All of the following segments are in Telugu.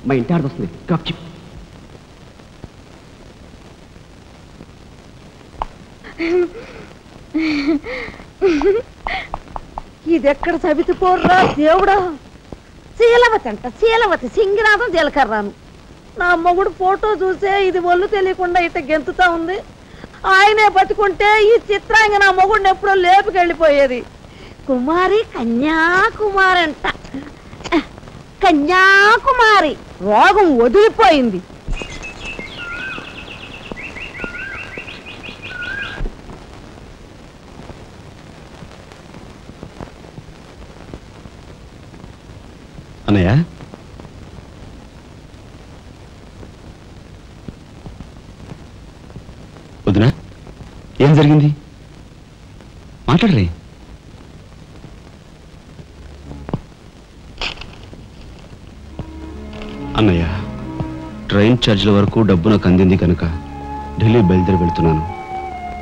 మా ఇంటి ఆడ వస్తుంది. Drop chip. ఇదెక్కడ సవితి పోర్రా దేవుడా. శీలవతి అంట, శీలవతి సింగినాథం జీలకర్రాను. నా మొగుడు ఫోటో చూసే ఇది ఒళ్ళు తెలియకుండా ఇట గెంతుతా ఉంది. ఆయనే బతుకుంటే ఈ చిత్రాంగ నా మొగుడిని ఎప్పుడో లేపుకెళ్ళిపోయేది. కుమారి కన్యాకుమారి అంట, కన్యాకుమారి. రోగం వదిలిపోయింది. అన్నయ్య, వదినా, ఏం జరిగింది? మాట్లాడరే. అన్నయ్య, ట్రైన్ ఛార్జీల వరకు డబ్బు నాకు అందింది కనుక ఢిల్లీ బయలుదేరి వెళ్తున్నాను.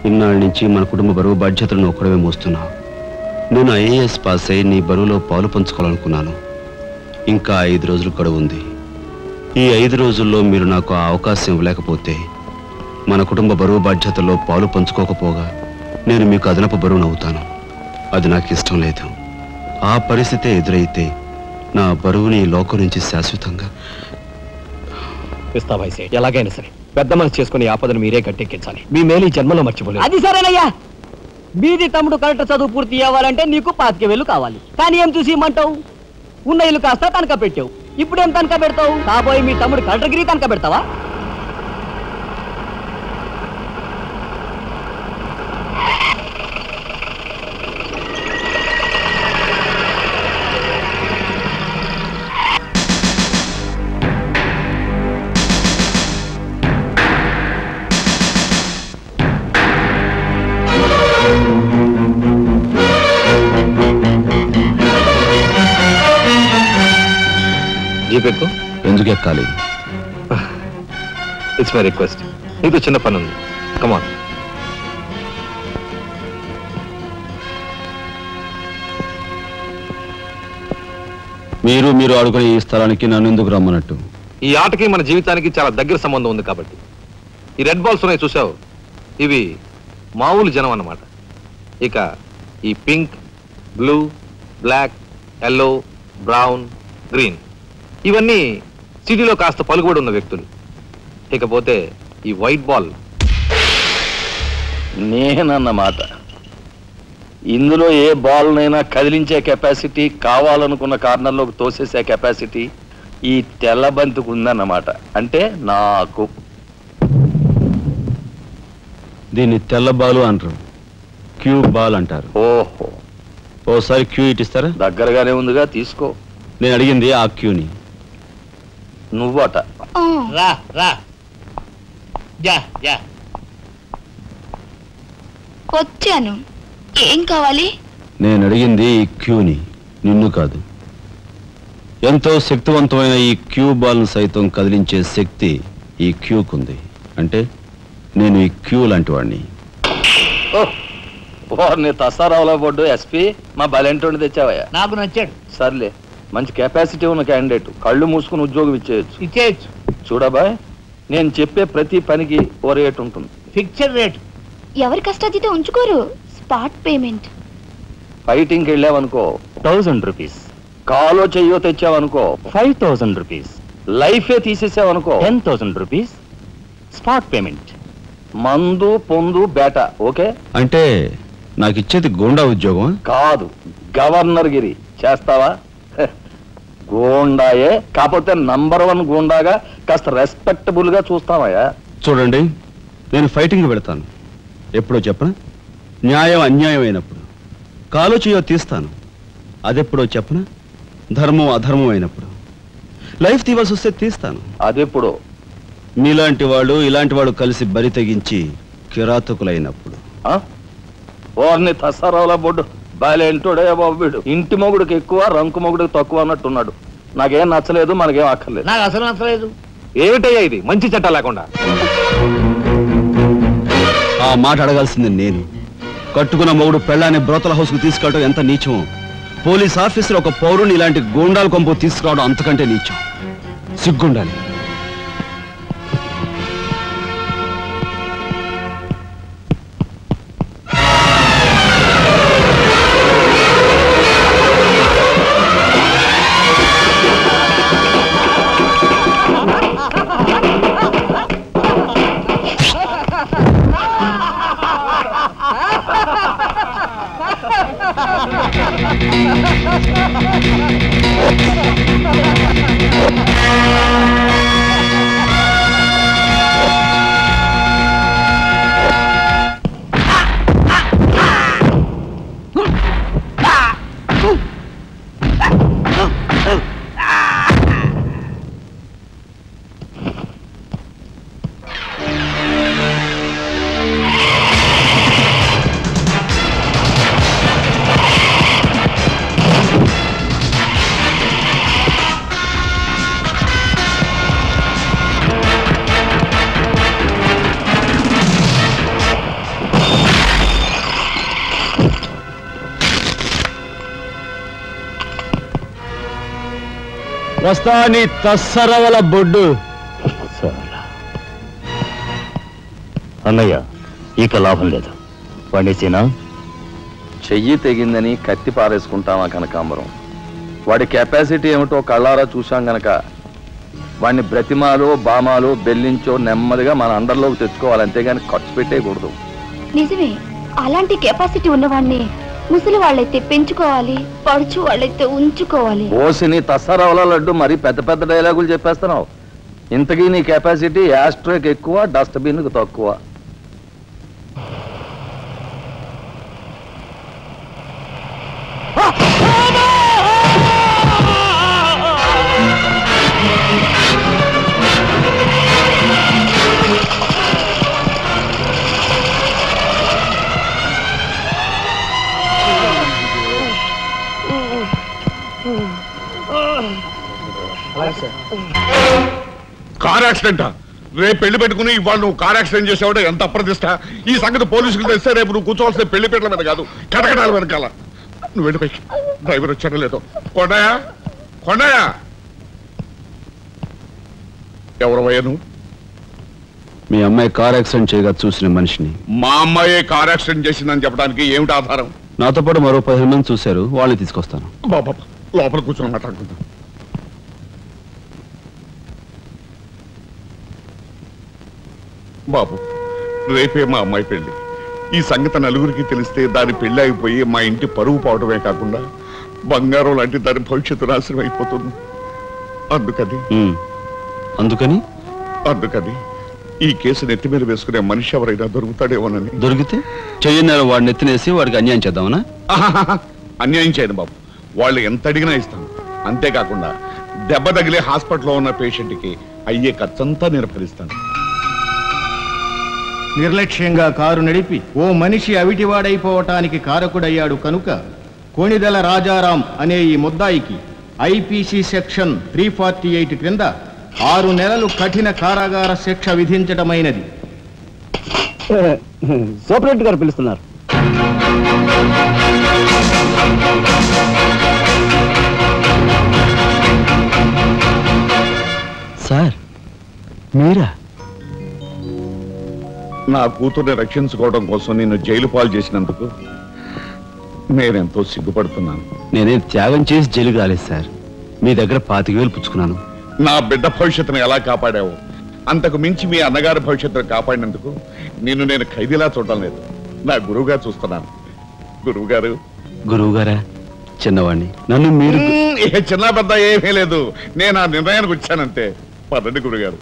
ఇన్నాళ్ళ నుంచి మన కుటుంబ బరువు బాధ్యతలను ఒక్కడమే మోస్తున్నావు. నేను ఐఏఎస్ పాస్ అయి నీ బరువులో పాలు పంచుకోవాలనుకున్నాను. ఇంకా 5 రోజులు గడువు ఉంది. ఈ 5 రోజుల్లో మీరు నాకు ఆ అవకాశం ఇవ్వలేకపోతే మన కుటుంబ బరువు బాధ్యతల్లో పాలు పంచుకోకపోగా నేను మీకు అదనపు బరువునవుతాను. అది నాకు ఇష్టం లేదు. ఆ పరిస్థితే ఎదురైతే నా బరువుని ఈ లోకం నుంచి శాశ్వతంగా ఎలాగైనా సరే పెద్ద మనసు చేసుకుని ఆపదను మీరే గట్టెక్కించాలి. మీ మేలు జన్మలో మర్చిపోలేదు. అది సరేనయ్యా. మీది తమ్ముడు కరెక్ట్ చదువు పూర్తి అవ్వాలంటే నీకు 25,000 కావాలి. కానీ ఏం చూసి ఇమ్మంటావు? ఉన్న ఇల్లు కాస్త తనక పెట్టావు. ఇప్పుడేం తనక పెడతావు? కాబోయే మీ తమ్ముడు కలెక్టర్గిరి తనక పెడతావా? ఎందుకు ఎక్కాలి? It's my request. నీకు చిన్న పని ఉంది. కమాన్. మీరు ఆడుకునే ఈ స్థలానికి నన్ను ఎందుకు రమ్మన్నట్టు? ఈ ఆటకి మన జీవితానికి చాలా దగ్గర సంబంధం ఉంది కాబట్టి. ఈ రెడ్ బాల్స్ ఉన్నాయి చూసావు, ఇవి మామూలు జనం అన్నమాట. ఇక ఈ pink, blue, black, yellow, brown, green ఇవన్నీ సిటీలో కాస్త పలుకుబడి ఉన్న వ్యక్తులు. ఇకపోతే ఈ వైట్ బాల్ నేనన్నమాట. ఇందులో ఏ బాల్నైనా కదిలించే కెపాసిటీ, కావాలనుకున్న కార్నర్లోకి తోసేసే కెపాసిటీ ఈ తెల్ల బంతికి ఉందన్నమాట. అంటే నాకు. దీన్ని తెల్ల బాలు అంటారు, క్యూ బాల్ అంటారు. ఓహో, ఓసారి క్యూ ఇటిస్తారా? దగ్గరగానే ఉందిగా, తీసుకో. నేను అడిగింది ఆ క్యూని. నువ్వట. రా రా. వచ్చాను. ఏం కావాలి? నేను అడిగింది ఈ క్యూని, నిన్ను కాదు. ఎంతో శక్తివంతమైన ఈ క్యూ బాల్ను సైతం కదిలించే శక్తి ఈ క్యూకుంది. అంటే నేను ఈ క్యూ లాంటి వాడిని. నీ తసారావులో బొడ్డు ఎస్పీ మా బలెంటోని తెచ్చావయ్యా. నాకు నచ్చాడు. సర్లే, మంచి కెపాసిటీ ఉన్న క్యాండిడేట్. కళ్ళు మూసుకుని ఉద్యోగం ఇచ్చేయచ్చు. చూడబాయ్, నేను చెప్పే ప్రతి పనికి ఓ రేట్ ఉంటుంది. Fixed rate. ఎవరి కష్టాతీత ఉంచుకోరు. Spot payment. ఫైటింగ్కి వెళ్ళావనుకో 1000 రూపీస్. కాలో చెయ్యో తెచ్చావనుకో 5000 రూపీస్. లైఫే తీసేసావనుకో 10,000 రూపీస్. Spot payment. మందు పొందు బేట. ఓకే? అంటే నాకు ఇచ్చేది గోండా ఉద్యోగం కాదు, గవర్నర్ గిరి. చేస్తావా? గోండాయే, కాకపోతే నంబర్ 1 గోండాగా కాస్త రెస్పెక్టబుల్ గా చూస్తావయ్యా. చూడండి, నేను ఫైటింగ్ పెడతాను. ఎప్పుడో చెప్పనా? న్యాయం అన్యాయం అయినప్పుడు. కాలో చేయో తీస్తాను. అదెప్పుడో చెప్పనా? ధర్మం అధర్మం అయినప్పుడు. లైఫ్ తీవాల్సి వస్తే తీస్తాను. అదెప్పుడో? మీలాంటి వాళ్ళు ఇలాంటి వాళ్ళు కలిసి బరి తెగించి కిరాతకులైనప్పుడు. ఓర్ని తసారావుల బొడ్డు బాలేంటోడే బాబు. వీడు ఇంటి మొగుడికి ఎక్కువ, రంకు మొగుడికి తక్కువ అన్నట్టున్నాడు. నాకేం నచ్చలేదు, మనకేం అక్కర్లేదు. నాకు అసలు నచ్చలేదు. ఏమిటయ్యా ఇది? మంచి చట్టం లేకుండా. ఆ మాట అడగాల్సింది నేను. కట్టుకున్న మొగుడు పెళ్ళాన్ని బ్రోతల హౌస్ కు తీసుకెళ్ళడం ఎంత నీచమో, పోలీస్ ఆఫీసర్ ఒక పౌరుని ఇలాంటి గూండాల కొంపు తీసుకురావడం అంతకంటే నీచం. సిగ్గుండాలి. వస్తా నీ తస్సరవల బొడ్డు. అన్నయ్య ఇక లాభం లేదు. పండేసేనా? చెయ్యి తెగిందని కత్తి పారేసుకుంటామా కనకాంబరం? వాడి కెపాసిటీ ఏమిటో కళ్ళారా చూశాం గనక వాడిని బ్రతిమాలో బామాలో బెల్లించో నెమ్మదిగా మన అండర్లోకి తెచ్చుకోవాలి, అంతేగాని ఖర్చు పెట్టేయకూడదు. నిజమే, అలాంటి కెపాసిటీ ఉన్నవాడిని ముసలి వాళ్ళైతే పెంచుకోవాలి, పడుచు వాళ్ళైతే ఉంచుకోవాలి. ఓసిని తస్సరవల లడ్డు మరి పెద్ద పెద్ద డైలాగులు చెప్పేస్తున్నావు. ఇంతకీ నీ కెపాసిటీ యాస్ట్రోకి ఎక్కువ, డస్ట్బిన్కి తక్కువ. కార్ యాక్సిడెంట్ రేపు పెళ్లి పెట్టుకుని ఇవాళ నువ్వు కార్ యాక్సిడెంట్ చేసేవాడు ఎంత అప్రదిష్ట. ఈ సంగతి పోలీసులకు తెస్తే రేపు నువ్వు కూర్చోవాల్సిన పెళ్లి పీటల మీద కాదు, కటకటాల వెనకాల. నువ్వు వెళ్ళిపోయి డ్రైవర్ వచ్చాడో లేదో. కొండయా కొండయా, ఎవరవయ్యా నువ్వు? మీ అమ్మాయి కార్ యాక్సిడెంట్ చేయగా చూసిన మనిషిని. మా అమ్మాయి కార్ యాక్సిడెంట్ చేసిందని చెప్పడానికి ఏమిటి ఆధారం? నాతో పాటు మరో 15 మంది చూశారు, వాళ్ళని తీసుకొస్తాను. బాబా లోపల కూర్చొని మాట్లాడుకుందాం. బాబు, రేపే మా అమ్మాయి పెళ్లి. ఈ సంగతి నలుగురికి తెలిస్తే దాని పెళ్లి అయిపోయి మా ఇంటి పరువు పోవడమే కాకుండా బంగారం లాంటి దాని భవిష్యత్తు నాశనం అయిపోతుంది. అందుకని ఈ కేసు నెత్తి మీద వేసుకునే మనిషి ఎవరైనా దొరుకుతాడేమోనని. దొరికితే చెయ్యన్నారు వాడిని ఎత్తినేసి వాడికి అన్యాయం చేద్దామనా? అన్యాయం చేయను బాబు, వాళ్ళు ఎంత అడిగినా ఇస్తాను. అంతేకాకుండా దెబ్బ తగిలే హాస్పిటల్లో ఉన్న పేషెంట్కి అయ్యే ఖర్చంతా నేను భరిస్తాను. నిర్లక్ష్యంగా కారు నడిపి ఓ మనిషి అవిటివాడైపోవటానికి కారకుడయ్యాడు కనుక కోణిదెల రాజారాం అనే ఈ ముద్దాయికి ఐపీసీ సెక్షన్ 348 క్రింద 6 నెలలు కఠిన కారాగార శిక్ష విధించడమైనది. సూపరింటెండెంట్ గారు పిలుస్తున్నారు. సార్ మీరా? నా కూతుర్ని రక్షించుకోవడం కోసం నిన్ను జైలు పాలు చేసినందుకు నేనెంతో సిగ్గుపడుతున్నాను. నేనేం త్యాగం చేసి జైలుకి రాలేదు సార్, మీ దగ్గర 25,000 పుచ్చుకున్నాను. నా బిడ్డ భవిష్యత్తును ఎలా కాపాడావో అంతకు మించి మీ అన్నగారి భవిష్యత్తును కాపాడినందుకు నిన్ను నేను ఖైదీలా చూడడం లేదు, నా గురువుగా చూస్తున్నాను. గురువు గారా? చిన్నవాణ్ణి, నన్ను మీరు చిన్న పెద్ద ఏమీ లేదు, నేను ఆ నిర్ణయానికి వచ్చానంతే. పదండి గురుగారు.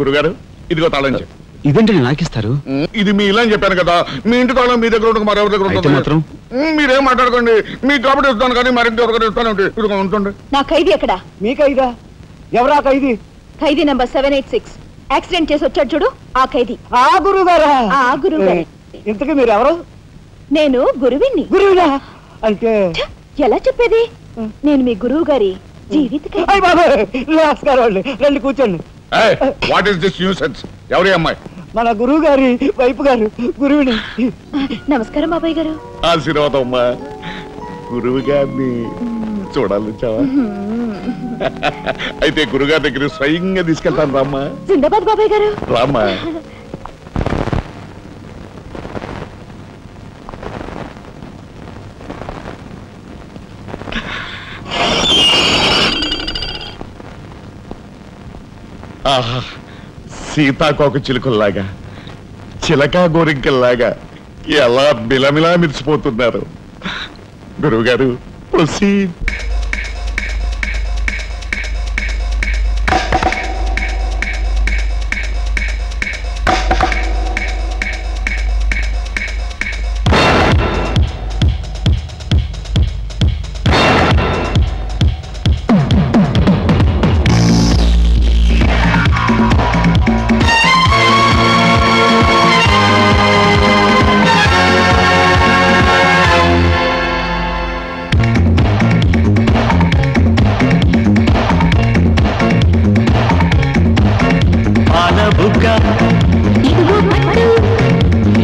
గురుగారు, ఇదిగో తాళం చెప్పు. ఇదేంటి నాకిస్తారు? ఇది మీ ఇలా చెప్పాను కదా, మీ ఇంటి తాళం మీ దగ్గర ఉండక మరెవరి దగ్గర మాత్రం మీరేం మాట్లాడుకోండి. మీ కాబట్టి ఇస్తాను కానీ మరింకెవరికైనా ఇస్తాను. ఉంటుంది. నా ఖైదీ ఎక్కడా? మీ ఖైదా? ఎవరా ఖైదీ? ఖైదీ నంబర్ 786. యాక్సిడెంట్ చేసి వచ్చాడు చూడు, ఆ ఖైదీ. ఆ గురువు గారా? ఆ గురువు గారే. ఇంతకీ మీరు ఎవరు? నేను గురువిని. గురువునా? అంటే ఎలా చెప్పేది? నేను మీ గురువు గారి జీవిత నమస్కారం. రండి కూర్చోండి. What is this nuisance? ఎవరి అమ్మాయి? మన గురువు గారి వైపు గారు, గురువుని. నమస్కారం బాబాయ్ గారు. ఆశీర్వాదం అమ్మా. గురువు గారిని చూడాలి చావా అయితే గురుగారి దగ్గర స్వయంగా తీసుకెళ్తాను రామ్మా. జిందాబాద్ బాబాయ్ గారు. రామ్మా. ఆహా, సీతాకోక చిలుకల్లాగా చిలకా గోరింకల్లాగా ఎలా మిలమిలా మిరిసిపోతున్నారు. గురువుగారు ప్రొసీడ్.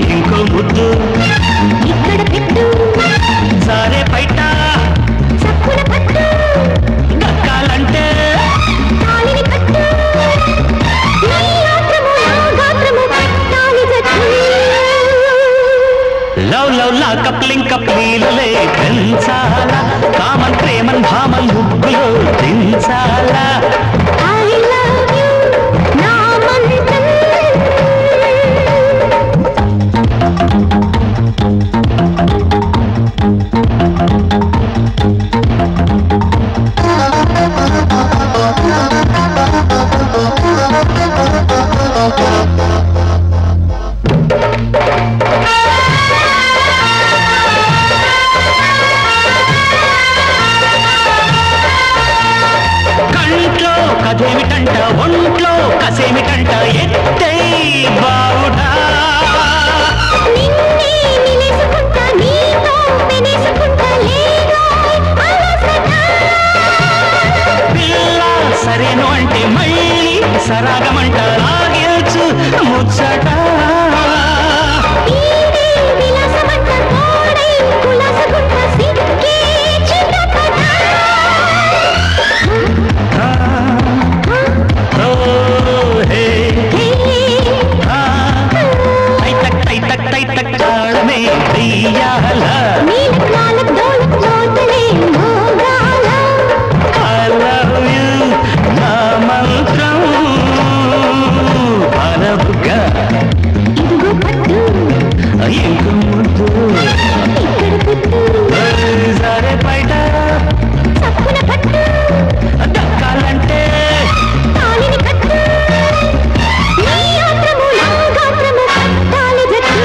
ఇంకో ముద్దు ఇక్కడ పెట్టు సారే బయట చప్పున పట్టు దక్కాలంటే తాళిని పట్టు నీ ఆత్రము నా గాత్రము తాళి జట్టు లవ్ లవ్ లా కప్లింగ్ కప్లీలలే పెంచాలా కామన్ ప్రేమన్ భామన్ ముగ్గులో దించాలా I love you నా మంత్రం కంట్లో కథేమిటంట ఒంట్లో కసేమిటంట ఎత్తే బావుడా నిన్నే నిలేసుకుంటా నీతో పెనేసుకుంటా లేదో అలసట పిల్ల సరేను అంటే మళ్ళీ సరాగమంట రాగిల్చు ముచ్చట విలాసమంట తోడై కులాసకుంట సిక్కే చిటపట సరే బయట చప్పున పట్టు దక్కాలంటే తాళిని కట్టు నీ ఆత్రము నా గాత్రము తాళి జట్టు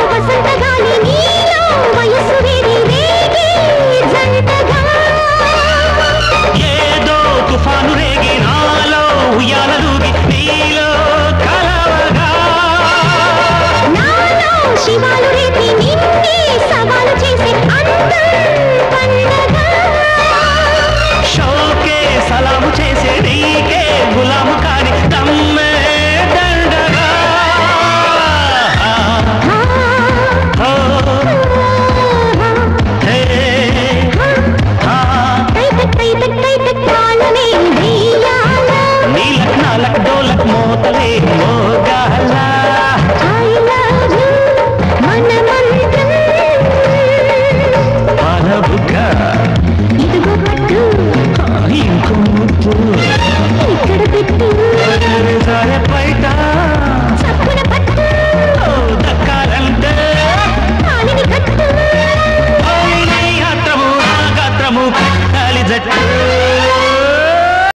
వసంతగాలి నీలో వయసు వేడి రేగి జంటగా ఏదో తుఫాను రేగి నాలో ఉయ్యాలూగి నీలో కలవగా నాలో శివాలు రేపి నిన్నే సవాలు చేసే అందం పండగ షోకే సలాము చేసే నీకే గులాము కాని తమ్మే దండగా నీలక్ నాలక్ డోలక్ మోతలే మోగాల పాలబుగ్గ ఇదిగో పట్టు ఇంకో ముద్దు ఇక్కడ పెట్టు